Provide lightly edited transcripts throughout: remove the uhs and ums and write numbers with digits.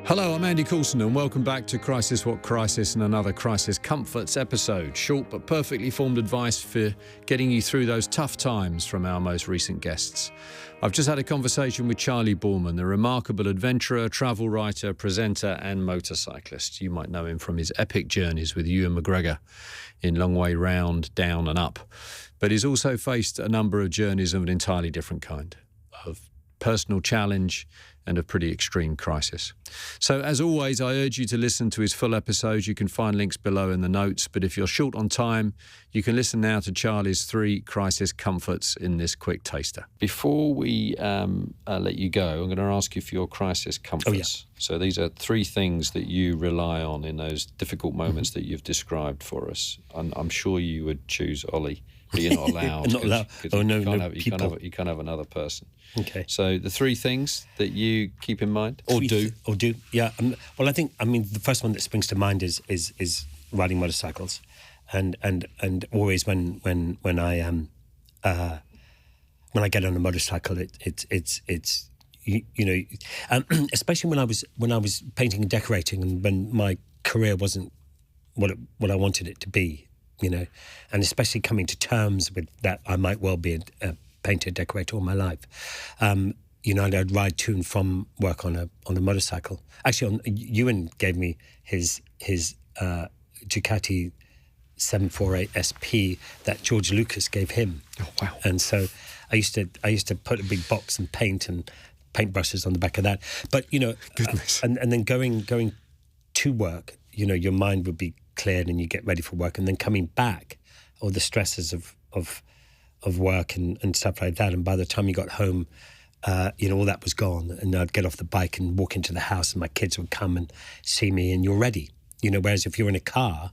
Hello, I'm Andy Coulson and welcome back to Crisis What Crisis and another Crisis Comforts episode. Short but perfectly formed advice for getting you through those tough times from our most recent guests. I've just had a conversation with Charley Boorman, the remarkable adventurer, travel writer, presenter and motorcyclist. You might know him from his epic journeys with Ewan McGregor in Long Way Round, Down and Up. But he's also faced a number of journeys of an entirely different kind, of personal challenge and a pretty extreme crisis. So as always, I urge you to listen to his full episodes. You can find links below in the notes, but if you're short on time, you can listen now to Charley's 3 crisis comforts in this quick taster. Before we let you go, I'm going to ask you for your crisis comforts. Oh, yeah. So these are 3 things that you rely on in those difficult moments that you've described for us. I'm sure you would choose Ollie, but you're not allowed. Not allowed. Oh, no, people. You can't have another person. Okay. So the 3 things that you keep in mind, or do. Yeah. Well, the first one that springs to mind is riding motorcycles, and always when I get on a motorcycle, it's especially when I was painting and decorating, and when my career wasn't what I wanted it to be, and especially coming to terms with that I might well be a painter, decorator all my life. I'd ride to and from work on a motorcycle. Actually, Ewan gave me his Ducati 748 SP that George Lucas gave him. Oh wow! And so I used to put a big box and paintbrushes on the back of that. But goodness. And then going to work, your mind would be cleared and you get ready for work, and then coming back, all the stresses of work and stuff like that. And by the time you got home, all that was gone, and I'd get off the bike and walk into the house, and my kids would come and see me, and you're ready. Whereas if you're in a car,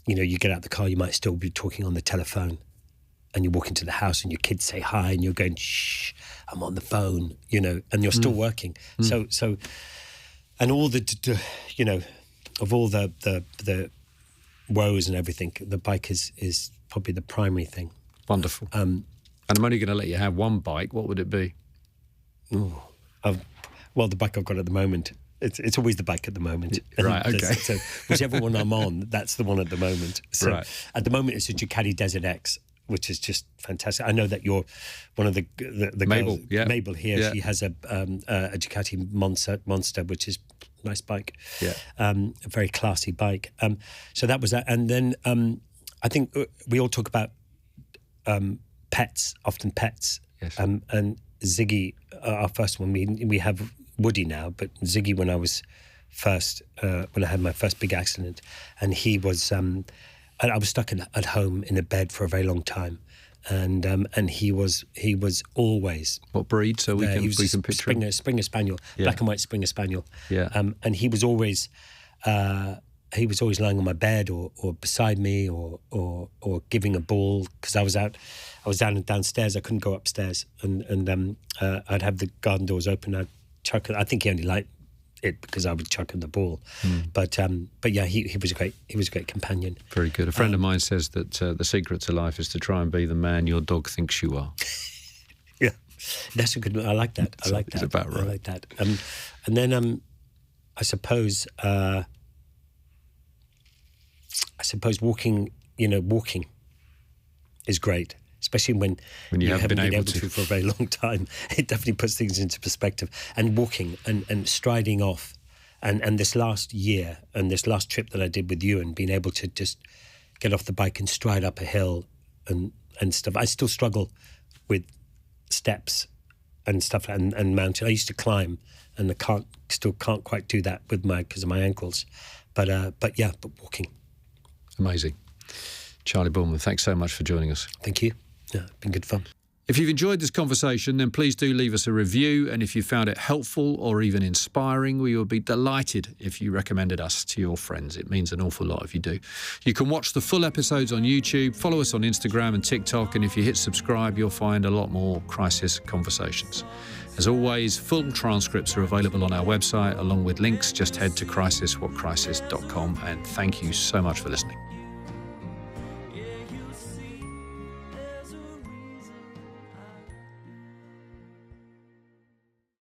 you get out the car, you might still be talking on the telephone, and you walk into the house, and your kids say hi, and you're going, shh, I'm on the phone, and you're still working. So, and all of all the woes and everything, the bike is probably the primary thing. Wonderful. And I'm only going to let you have one bike. What would it be? Well, the bike I've got at the moment, it's always the bike at the moment. Right, okay. So whichever one I'm on, that's the one at the moment. So right. At the moment, it's a Ducati Desert X, which is just fantastic. I know that you're one of the Mabel, girls, yeah. Mabel here. Yeah. She has a Ducati Monster, which is a nice bike. Yeah. A very classy bike. So that was that. And then I think we all talk about pets, often pets. Yes. And Ziggy, our first one, we have Woody now, but Ziggy, when I was when I had my first big accident, and he was, I was stuck at home in a bed for a very long time, and he was always. What breed? So we can picture him. Springer Spaniel, yeah. Black and white Springer Spaniel. Yeah. And he was always lying on my bed or beside me or giving a ball, because I was downstairs. I couldn't go upstairs, and I'd have the garden doors open. I'd chuck it. I think he only liked it because I would chuck him the ball. But yeah, he was a great companion. Very good. A friend of mine says that the secret to life is to try and be the man your dog thinks you are. Yeah, that's a good one. I like that. It's about right. I like that. And then I suppose walking is great, especially when you haven't been able to for a very long time. It definitely puts things into perspective. And walking and striding off, and this last year and this last trip that I did with you, and being able to just get off the bike and stride up a hill and stuff. I still struggle with steps and stuff and mountain. I used to climb, and I still can't quite do that because of my ankles. But walking. Amazing. Charley Boorman, thanks so much for joining us. Thank you. Yeah, it's been good fun. If you've enjoyed this conversation, then please do leave us a review. And if you found it helpful or even inspiring, we would be delighted if you recommended us to your friends. It means an awful lot if you do. You can watch the full episodes on YouTube, follow us on Instagram and TikTok, and if you hit subscribe, you'll find a lot more crisis conversations. As always, full transcripts are available on our website, along with links. Just head to crisiswhatcrisis.com, and thank you so much for listening.